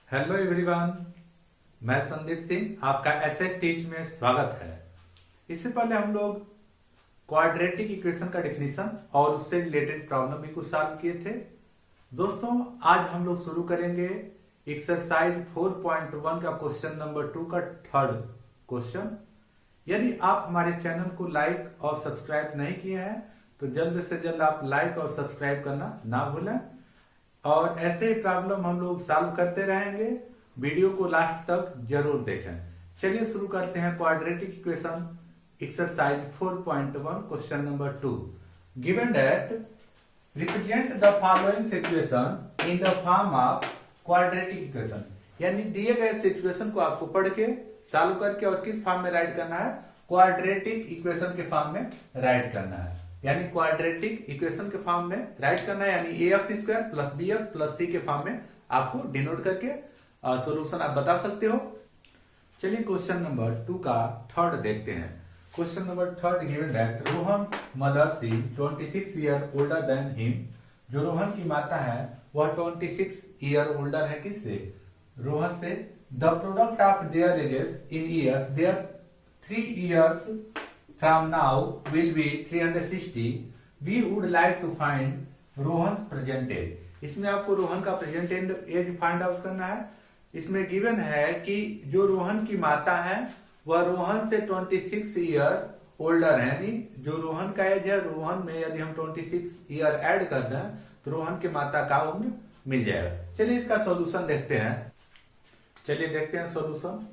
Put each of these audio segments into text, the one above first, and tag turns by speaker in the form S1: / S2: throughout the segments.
S1: Hello everyone, मैं संदीप सिंह आपका asset teach में स्वागत है। इससे पहले हम लोग क्वाड्रेटिक इक्वेशन का डेफिनेशन और उससे रिलेटेड प्रॉब्लम भी कुछ सॉल्व किए थे। दोस्तों, आज हम लोग शुरू करेंगे एक्सरसाइज 4.1 का क्वेश्चन नंबर 2 का थर्ड क्वेश्चन। यदि आप हमारे चैनल को लाइक और सब्सक्राइब नहीं किए हैं तो जल्द से जल्द आप लाइक और सब्सक्राइब करना ना भूलें और ऐसे ही प्रॉब्लम हम लोग सॉल्व करते रहेंगे। वीडियो को लास्ट तक जरूर देखें। चलिए शुरू करते हैं quadratic equation exercise 4.1 question number 2। Given that represent the following situation in the form of quadratic equation, यानी दिए गए सिचुएशन को आपको पढ़ के सॉल्व करके और किस फॉर्म में राइट करना है, क्वाड्रेटिक इक्वेशन के फॉर्म में राइट करना है। यानी क्वाड्रेटिक इक्वेशन के फॉर्म में राइट करना है, यानी ax² plus bx plus c के फॉर्म में आपको डिनोट करके सॉल्यूशन आप बता सकते हो। चलिए क्वेश्चन नंबर 2 का थर्ड देखते हैं। Question number third given that Rohan mother's is 26 year older than him. जो रोहन की माता है वह 26 ईयर ओल्डर है किससे, रोहन से। The product of their ages in years, their 3 years from now will be 360. We would like to find Rohan present age. इसमें आपको रोहन का प्रेजेंट एज फाइंड आउट करना है। इसमें गिवन है कि जो रोहन की माता है वह रोहन से 26 ईयर ओल्डर है, यानी जो रोहन का एज है, रोहन में यदि हम 26 ईयर ऐड कर दें तो रोहन की माता का उम्र मिल जाएगा। चलिए इसका सॉल्यूशन देखते हैं। चलिए देखते हैं solution.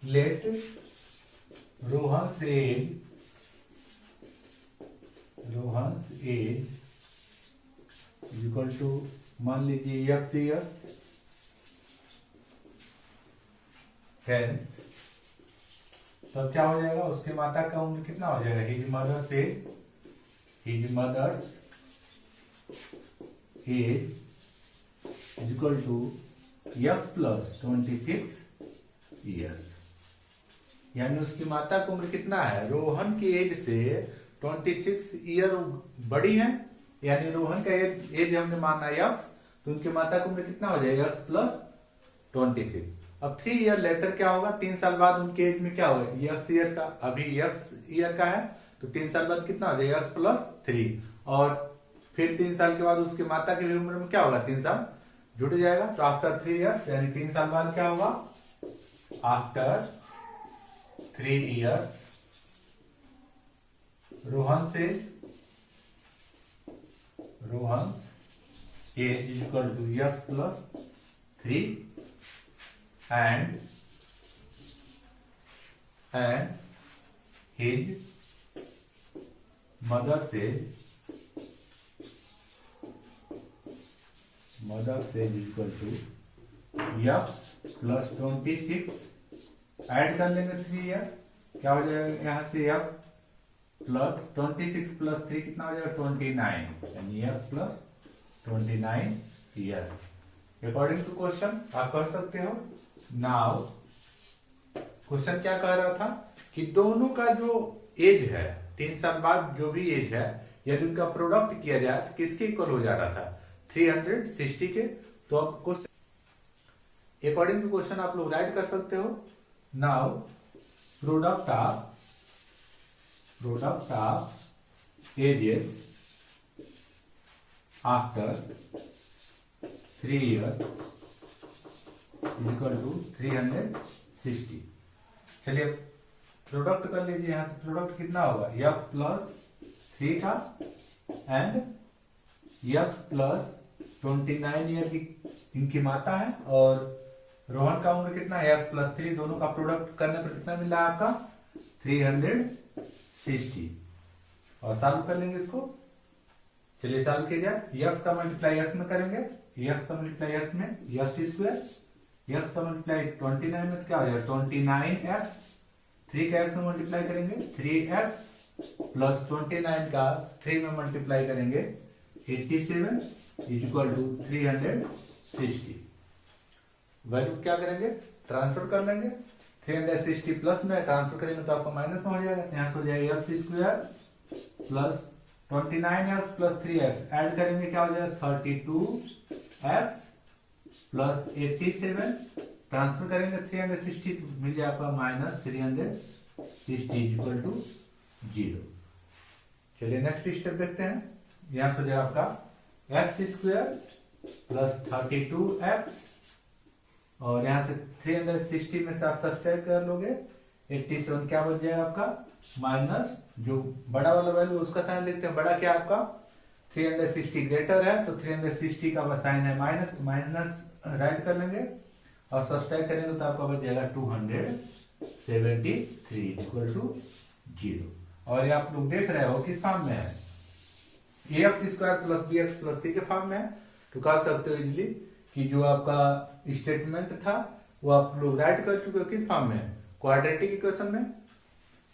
S1: Let Rohan's age equal to मान लीजिए x ईयर्स, हेंस तब क्या हो जाएगा, उसके माता का उम्र कितना हो जाएगा, his mother's age equal to x plus 26 years. यानी उसकी माता की उम्र कितना है, रोहन की एज से 26 ईयर बड़ी है, यानी रोहन का एज हमने माना x, तो उनकी माता की उम्र कितना हो जाएगा, x प्लस 26। अब 3 ईयर लेटर क्या होगा, 3 साल बाद उनके एज में क्या होगा, x ईयर का, अभी x ईयर का है तो 3 साल बाद कितना हो जाएगा, x प्लस 3, और फिर 3 साल के बाद उसकी माता की उम्र में क्या होगा, 3 साल जुड़ जाएगा। तो आफ्टर 3 ईयर्स, यानी 3 साल बाद क्या होगा, after 3 years Rohan age equal to x plus 3 and his mother's age equal to x plus 26, add कर लेंगे 3 ईयर, क्या हो जाएगा यहां से x प्लस 26 प्लस 3 कितना हो जाएगा, 29, यानी x plus 29 year. According to question आप कह सकते हो। नाउ क्वेश्चन क्या कह रहा था कि दोनों का जो एज है, 3 साल बाद जो भी एज है, यदि उनका प्रोडक्ट किया जाए तो किसके इक्वल हो जा रहा था, 360 के। तो अब क्वेश्चन अकॉर्डिंग टू क्वेश्चन आप लोग राइट कर सकते हो। Now product of ages after 3 years is equal to 360। चलिए प्रोडक्ट कर लीजिए, यहां से प्रोडक्ट कितना होगा, x प्लस 3 का एंड x प्लस 29 ईयर की इनकी माता है, और रोहन का उम्र कितना है, x प्लस 3, दोनों का प्रोडक्ट करने पर कितना मिल रहा है आपका, 360। और सॉल्व कर लेंगे इसको। चलिए सॉल्व किया जाए। x का मल्टीप्लाई x में करेंगे, x का मल्टीप्लाई x में x², x का मल्टीप्लाई 29 में क्या हो जाएगा, 29x, 3 का x में मल्टीप्लाई करेंगे 3x प्लस 29 का 3 में मल्टीप्लाई करेंगे 87 इक्वल टू 360। वैल्यू क्या करेंगे, ट्रांसफर कर लेंगे, 360 प्लस में ट्रांसफर करेंगे तो आपको माइनस में हो जाएगा, यहाँ से हो जाएगा x² plus 29x plus 3x, add करेंगे क्या हो जाएगा 32x प्लस 87 ट्रांसफर करेंगे 360 तो मिल जाए आपका माइनस 360 इक्वल टू 0। चलिए नेक्स्ट स्टेप देखते हैं। यहां से हो जाएगा आपका एक्स स्क्वायर प्लस 32x और यहां से 360 में से आप सब्सट्रैक्ट कर लोगे 87 क्या बन जाएगा आपका माइनस जो बड़ा वाला वैल्यू उसका साइन लिखते हैं। बड़ा क्या आपका 360 ग्रेटर है तो 360 का साइन है माइनस, तो माइनस राइट कर लेंगे और सब्सट्रैक्ट करेंगे तो आपका बच जाएगा 273 इक्वल टू 0। और ये आप लोग देख रहे हो किस फॉर्म में है, ax square plus bx plus c के फॉर्म में है। तो कह सकते हो इजिली कि जो आपका स्टेटमेंट था वो आप लोग राइट कर चुके हो किस फॉर्म में, क्वाड्रेटिक इक्वेशन में।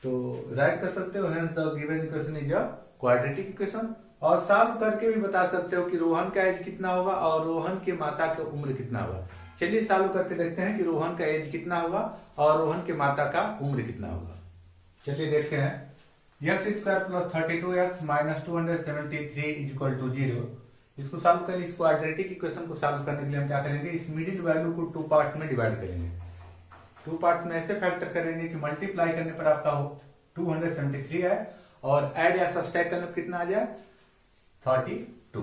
S1: तो राइट कर सकते हो hence the given equation is a quadratic equation. और सॉल्व करके भी बता सकते हो कि रोहन का एज कितना होगा और रोहन की माता की उम्र कितना होगा। चलिए सॉल्व करके देखते हैं कि रोहन का एज कितना होगा और रोहन की माता का उम्र कितना होगा। चलिए देखते हैं। X square plus 32x minus 273 equal to 0। इसको सॉल्व करें, इस क्वाड्रेटिक इक्वेशन को सॉल्व करने के लिए हम क्या करेंगे, इस मिडिल वैल्यू को 2 पार्ट्स में डिवाइड करेंगे। 2 पार्ट्स में ऐसे फैक्टर करेंगे कि मल्टीप्लाई करने पर आपका हो 273 है और ऐड या सब्सट्रैक्ट करने पर कितना आ जाए 32। तो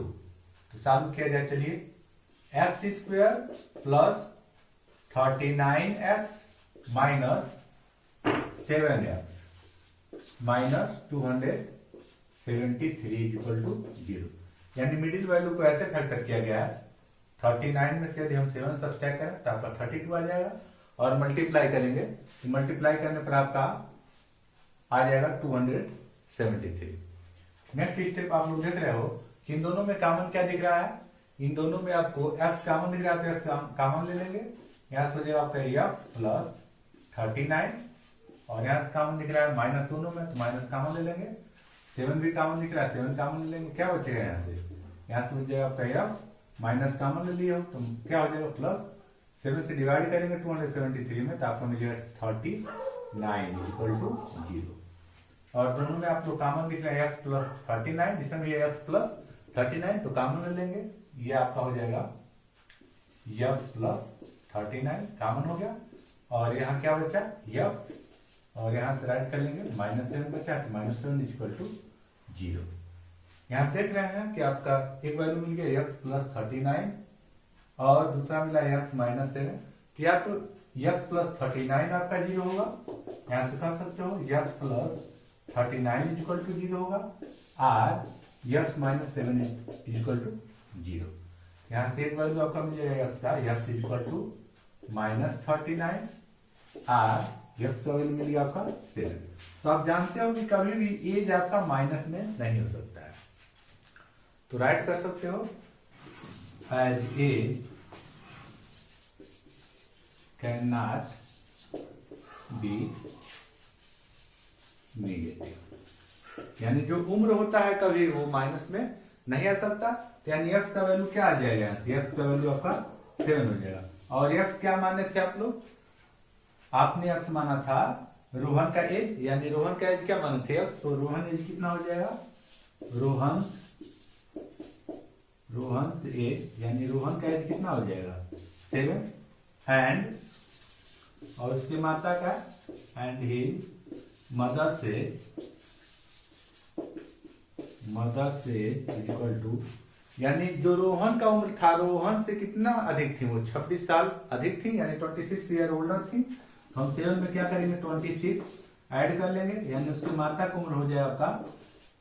S1: सॉल्व किया जाए। चलिए x square plus 39x minus 7x minus 273 equal to 0। यानी मिडिल वैल्यू को ऐसे फैक्टर किया गया है 39 में से यदि हम 7 सब्सट्रैक्ट करें तो आपका 32 आ जाएगा और मल्टीप्लाई करेंगे तो मल्टीप्लाई करने पर आपका आ जाएगा 273। नेक्स्ट स्टेप आप लोग देख रहे हो कि इन दोनों में कॉमन क्या दिख रहा है, इन दोनों में आपको x कॉमन दिख रहा है तो x कॉमन ले लेंगे। यहां से हो जाएगा आपका x प्लस 39 और यहां से कॉमन दिख रहा है माइनस दोनों में तो माइनस कॉमन ले लेंगे। 7 भी कॉमन दिख रहा है 7 कॉमन ले लेंगे। क्या बचेगा यहाँ से हो जाएगा आपका x माइनस कॉमन ले लिया तो क्या हो जाएगा प्लस 7 से डिवाइड करेंगे 273 में तो आपको मिल जाएगा 39 इक्वल टू 0। और दोनों में आप लोग कॉमन दिख रहा है x प्लस 39 जिसमें ये x प्लस 39 तो कॉमन ले लेंगे। ये आपका हो जाएगा x प्लस 39 कॉमन हो गया और यहाँ क्या बचा x और यहाँ से राइट कर लेंगे माइनस 7 बचा तो माइनस 7 इक्वल टू 0। यहाँ देख रहे हैं कि आपका एक वैल्यू मिल गया x प्लस 39 और दूसरा मिला x माइनस 7। या तो x प्लस 39 आपका 0 होगा, यहाँ से कह सकते हो x प्लस 39 इक्वल टू 0 होगा और x माइनस 7 इक्वल टू 0। यहाँ से एक वैल्यू आपका मिल जाएगा x का x इक्वल टू माइनस 39 और x का वैल्यू मिल गया आपका 7। तो आप जानते हो कि कभी भी एज आपका माइनस में नहीं हो सकता है तो राइट कर सकते हो age age can not be negative. यानी जो उम्र होता है कभी वो माइनस में नहीं आ सकता। तो यानी x का वैल्यू क्या आ जाएगा, यहाँ से x का वैल्यू आपका 7 हो जाएगा। और x क्या माने थे आप लोग, आपने x माना था रोहन का एज, यानी रोहन का एज क्या माने थे x, तो रोहन एज कितना हो जाएगा रोहन एज यानी रोहन का एज कितना हो जाएगा 7 एंड और उसकी माता का एंड ही मदर से इक्वल टू, यानी जो रोहन का उम्र था रोहन से कितना अधिक थी, वो 26 साल अधिक थी यानी 26 ईयर ओल्डर थी। हम 7 में क्या करेंगे 26 ऐड कर लेंगे यानी उसकी माता की उम्र हो जाएगा आपका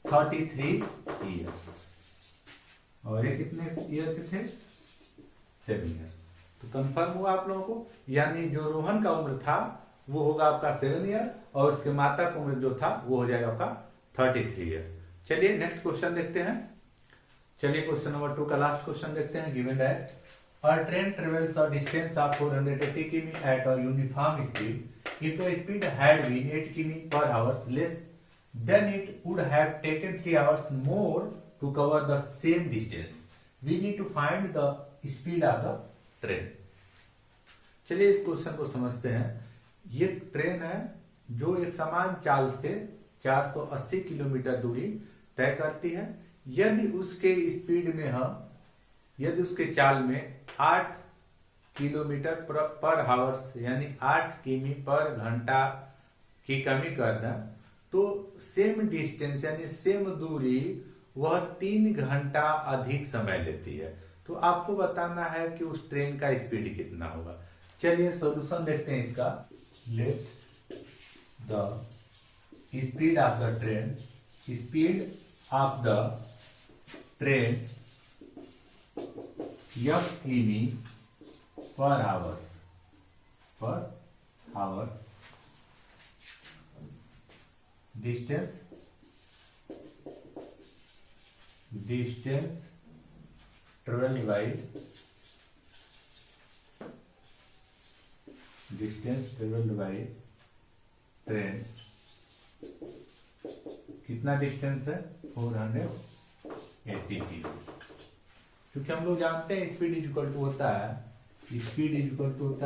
S1: 33 ईयर और ये कितने ईयर के थे 7 ईयर। तो कंफर्म हुआ आप लोगों को, यानी जो रोहन का उम्र था वो होगा आपका 7 ईयर और उसके माता का उम्र जो था वो हो जाएगा आपका 33 ईयर। चलिए नेक्स्ट क्वेश्चन देखते हैं। चलिए क्वेश्चन नंबर 2 का लास्ट क्वेश्चन देखते हैं। Given that a train travels a distance of 480 km at a uniform speed. If the speed had been 8 km per hour less, then it would have taken 3 hours more to cover the same distance. We need to find the speed of the train. चलिए इस question को समझते हैं। ये train है जो एक समान चाल से 480 किलोमीटर दूरी तय करती है। यदि उसके स्पीड में हम यदि उसके चाल में 8 किलोमीटर पर हावर्स यानी 8 किमी पर घंटा की कमी कर दें तो सेम डिस्टेंस यानी सेम दूरी वह 3 घंटा अधिक समय लेती है। तो आपको बताना है कि उस ट्रेन का स्पीड कितना होगा। चलिए सॉल्यूशन देखते हैं इसका। Let the speed of the train, speed of the train f किमी per hour distance travelled by train कितना डिस्टेंस है 480 किलो। क्योंकि हम लोग जानते हैं स्पीड इज इक्वल टू होता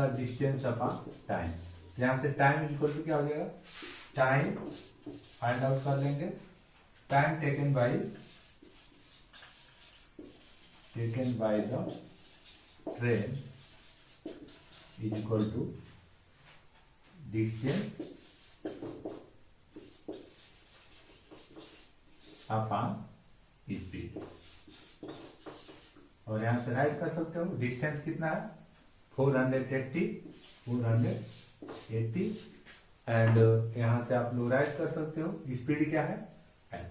S1: है डिस्टेंस अपॉन टाइम। यहां से टाइम इज इक्वल टू क्या हो जाएगा, टाइम फाइंड आउट कर लेंगे। Time taken by the train is equal to distance upon speed. और यहां से राइट कर सकते हो डिस्टेंस कितना है 480 एंड यहां से आप लोग राइट कर सकते हो स्पीड क्या है x।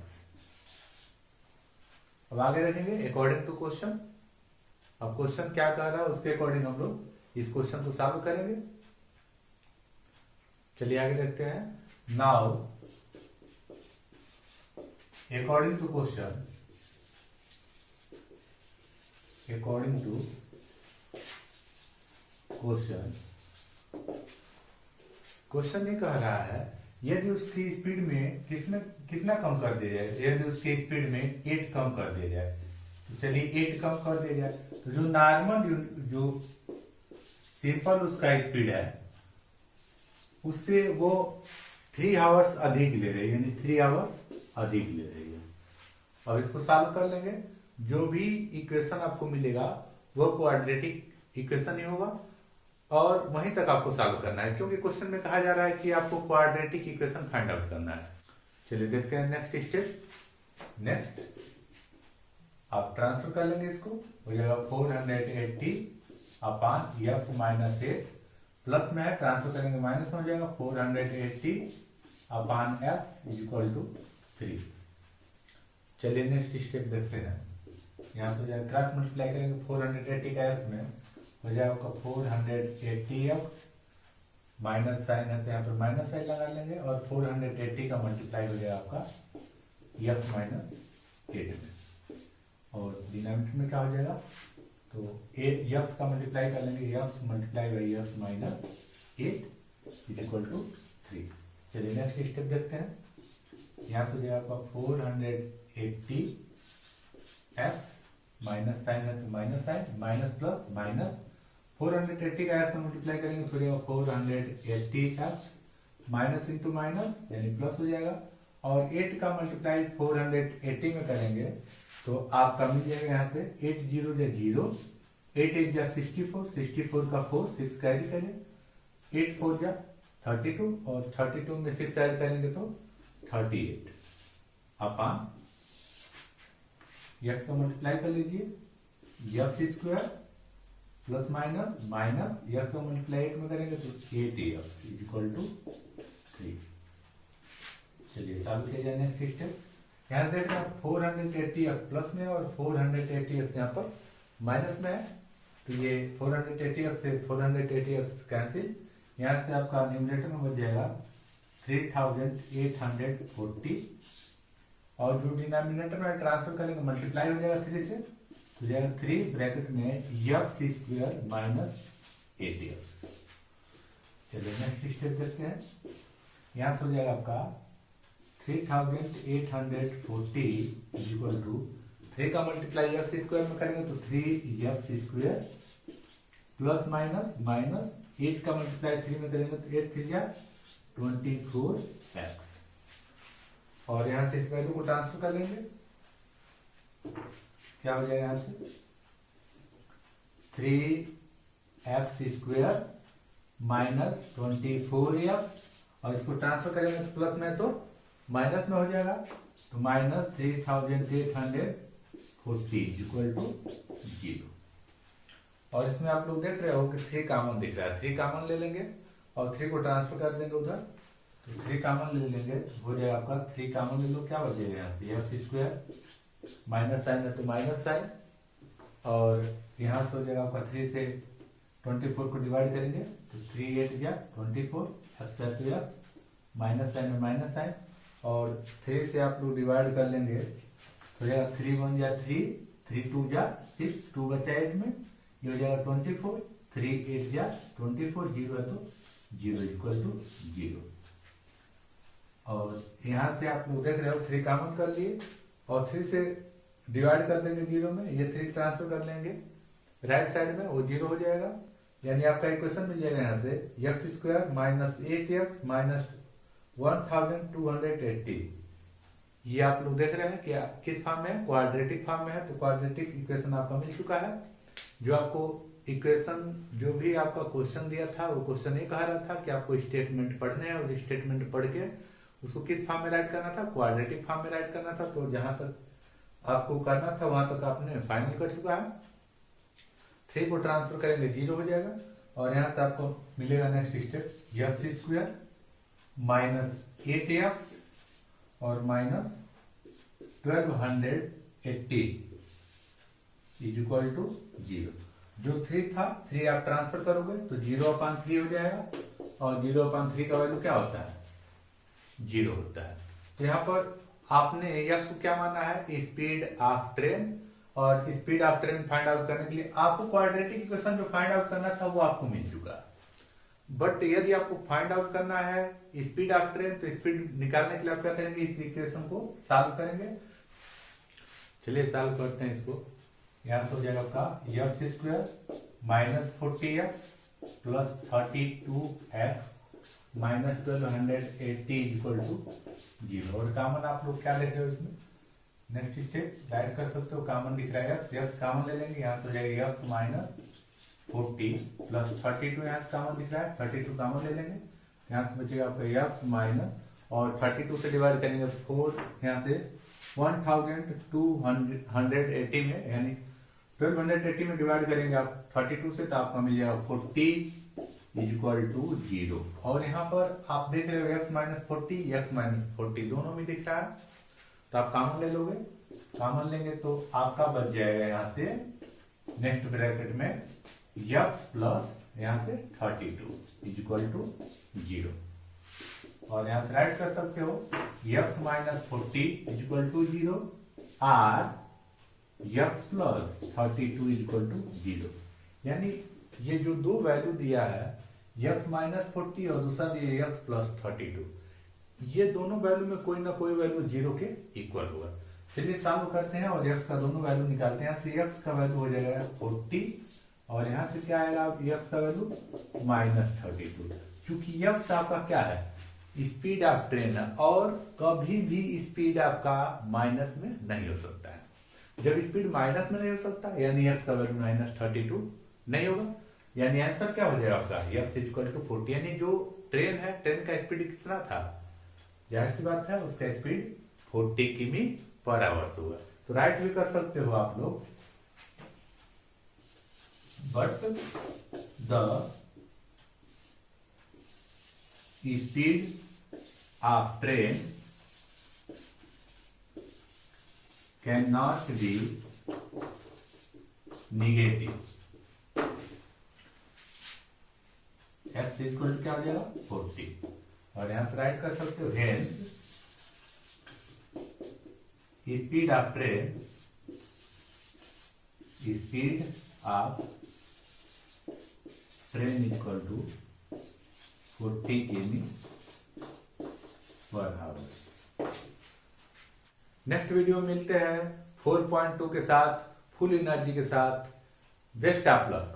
S1: अब आगे देखेंगे अकॉर्डिंग टू क्वेश्चन। अब क्वेश्चन क्या कह रहा है उसके अकॉर्डिंग हम लोग इस क्वेश्चन को सॉल्व करेंगे। चलिए आगे देखते हैं। नाउ अकॉर्डिंग टू क्वेश्चन ये कह रहा है यदि उसकी स्पीड में कितना कम कर दिया जाए, यदि उसकी स्पीड में 8 कम कर दिया जाए। तो चलिए 8 कम कर दिया जाए तो जो नॉर्मल जो सिंपल उसका स्पीड है उससे वो 3 आवर्स अधिक ले रही है, यानी 3 आवर्स अधिक ले रही है। अब इसको सॉल्व कर लेंगे। जो भी इक्वेशन आपको मिलेगा वो क्वाड्रेटिक इक्वेशन ही होगा और वहीं तक आपको सॉल्व करना है, क्योंकि क्वेश्चन में कहा जा रहा है कि आपको क्वाड्रेटिक इक्वेशन फाइंड आउट करना है। चलिए देखते हैं नेक्स्ट स्टेप। नेक्स्ट आप ट्रांसफर कर लेंगे, इसको हो जाएगा 480 अपॉन x माइनस 8 प्लस में है, ट्रांसफर करेंगे माइनस में हो जाएगा 480 upon x is equal to 3। चलिए नेक्स्ट स्टेप देखते हैं। यहाँ से हो जाएगा क्रॉस मल्टीप्लाई करेंगे 480 का x में हो जाएगा आपका 480x माइनस साइन है तो यहाँ पर माइनस साइन लगा लेंगे और 480 का मल्टीप्लाई हो जाएगा आपका x माइनस 8 में और डिनोमिनेटर में क्या हो जाएगा तो x का मल्टीप्लाई कर लेंगे x multiply by x minus 8 is equal to 3। चलिए नेक्स्ट स्टेप देखते हैं। यहाँ से हो जाएगा आपका 480x माइनस साइन है तो minus sign minus plus minus 480 का x मल्टीप्लाई करेंगे तो जाएगा 480x माइनस इंटू माइनस यानी प्लस हो जाएगा और 8 का मल्टीप्लाई 480 में करेंगे तो आपका मिल जाएगा यहाँ से 8 0 या 0, 8 8 या 64, 64 का 4 6 कैरी करें, 8 4 या 32 और 32 में 6 ऐड करेंगे तो 38 अपॉन x का मल्टीप्लाई कर लीजिए x square plus minus minus x का मल्टीप्लाई 8 में करेंगे तो 8x इज इक्वल टू 3। चलिए सॉल्व किया जाए नेक्स्ट स्टेप। यहाँ देखना 480x प्लस में और 480x यहाँ पर माइनस में है तो ये 480x से 480x कैंसिल। यहाँ से आपका न्यूमरेटर में बच जाएगा 3840 और जो डिनोमिनेटर में ट्रांसफर करेंगे मल्टीप्लाई हो जाएगा 3 से तो जाएगा 3 ब्रैकेट में x स्क्वायर माइनस 8x। चलिए नेक्स्ट स्टेप देखते हैं। यहाँ से हो जाएगा आपका 3840 इज इक्वल टू 3 का मल्टीप्लाई x स्क्वायर में करेंगे तो 3x square plus minus minus 8 का मल्टीप्लाई 3 में करेंगे तो 8 3 जा 24x और यहां से इस वैल्यू को ट्रांसफर कर लेंगे। क्या हो जाएगा यहाँ से एक्स स्क्वायर माइनस 24x, और इसको ट्रांसफर करेंगे तो प्लस में तो माइनस में हो जाएगा, तो माइनस 3840 इक्वल टू 0। और इसमें आप लोग देख रहे हो कि 3 कॉमन दिख रहा है, 3 कॉमन ले लेंगे और 3 को ट्रांसफर कर देंगे उधर, तो 3 कॉमन ले लेंगे, हो जाएगा आपका 3 कॉमन ले लो, क्या बचेगा यहाँ से एक्स स्क्वायर, माइनस साइन है तो माइनस साइन, और यहाँ से हो जाएगा आपका 3 से 24 को डिवाइड करेंगे तो 3 8 या 24, एक्स है तो एक्स, माइनस साइन है माइनस साइन, और 3 से आप लोग डिवाइड कर लेंगे तो जाएगा 3 1 या 3, 3 2 या 6, 2 बचा 8 में, ये हो जाएगा 24, 3 8 या 24, 0 है तो 0 इक्वल टू 0। और यहाँ से आप लोग देख रहे हो 3 कॉमन कर लिए और 3 से डिवाइड कर देंगे 0 में, ये 3 ट्रांसफर कर लेंगे राइट साइड में, वो 0 हो जाएगा, यानी आपका इक्वेशन मिल जाएगा यहाँ से x square minus 8x minus 1280। ये आप लोग देख रहे हैं कि किस फॉर्म में है, क्वाड्रेटिक फॉर्म में है, तो क्वाड्रेटिक इक्वेशन आपका मिल चुका है। जो आपको इक्वेशन जो भी आपका क्वेश्चन दिया था वो क्वेश्चन ये कह रहा था कि आपको स्टेटमेंट पढ़ने हैं, और स्टेटमेंट पढ़ के उसको किस फॉर्म में राइट करना था, क्वाड्रेटिक फॉर्म में राइट करना था। तो जहां तक आपको करना था वहां तक आपने फाइनल कर चुका है। 3 को ट्रांसफर करेंगे 0 हो जाएगा, और यहाँ से आपको मिलेगा next step x square minus 8x और माइनस 1280 इज इक्वल टू 0। जो 3 था 3 आप ट्रांसफर करोगे तो 0/3 हो जाएगा, और 0/3 का वैल्यू क्या होता है, 0 होता है। तो यहाँ पर आपने एक्स को क्या माना है, स्पीड ऑफ ट्रेन, और speed of train find out करने के लिए आपको क्वाड्रेटिक इक्वेशन जो फाइंड आउट करना था वो आपको मिल चुका। बट यदि आपको फाइंड आउट करना है स्पीड ऑफ ट्रेन, तो स्पीड निकालने के लिए आप क्या करेंगे, इस इक्वेशन को सॉल्व करेंगे। चलिए सॉल्व करते हैं इसको। यहां से हो जाएगा आपका x square minus 40x plus 32x minus 1280 equal to 0। और कॉमन आप लोग क्या देख रहे हो इसमें, नेक्स्ट स्टेप डायरेक्ट कर सकते हो, कॉमन दिख रहा है एक्स कॉमन ले लेंगे, यहाँ से हो जाएगा एक्स माइनस 40 प्लस 32, यहाँ से कॉमन दिख रहा है 32 कॉमन ले लेंगे, यहाँ से बचेगा आपका एक्स माइनस, और 32 से डिवाइड करेंगे 4, यहाँ से 1280 में, यानी 1280 में डिवाइड करेंगे आप 32 से, तो आपका मिल जाएगा 40 इज इक्वल टू 0। और यहाँ पर आप देख रहे हो एक्स माइनस 40 दोनों में दिख रहा है, तो आप कॉमन ले लोगे, कॉमन लेंगे तो आपका बच जाएगा यहाँ से नेक्स्ट ब्रैकेट में एक्स प्लस यहाँ से 32 इज इक्वल टू 0। और यहाँ से राइट कर सकते हो x minus 40 is equal to 0 और x plus 32 is equal to 0। यानी ये जो दो वैल्यू दिया है एक्स माइनस 40 और दूसरा दिया एक्स प्लस 32, ये दोनों वैल्यू में कोई ना कोई वैल्यू 0 के इक्वल होगा। चलिए सॉल्व करते हैं और एक्स का दोनों वैल्यू निकालते हैं। यहाँ से एक्स का वैल्यू हो जाएगा 40 और यहाँ से क्या आएगा एक्स का वैल्यू माइनस 32। क्योंकि एक्स आपका क्या है, स्पीड ऑफ ट्रेन है, और कभी भी स्पीड आपका माइनस में नहीं हो सकता है। जब स्पीड माइनस में नहीं हो सकता यानी एक्स का वैल्यू माइनस 32 नहीं होगा, यानी आंसर क्या हो जाएगा आपका एक्स इक्वल टू 40। यानी जो ट्रेन है, ट्रेन का स्पीड कितना था, जाहिर सी बात है उसका स्पीड 40 किमी पर आवर्स होगा। तो राइट भी कर सकते हो आप लोग, but the speed of train can not be negative. X equal क्या हो जाएगा 40, और यहां से राइट कर सकते हो hence speed of train, speed of train equal to 40 किमी पर आवर। नेक्स्ट वीडियो में मिलते हैं 4.2 के साथ, फुल एनर्जी के साथ। Best of luck.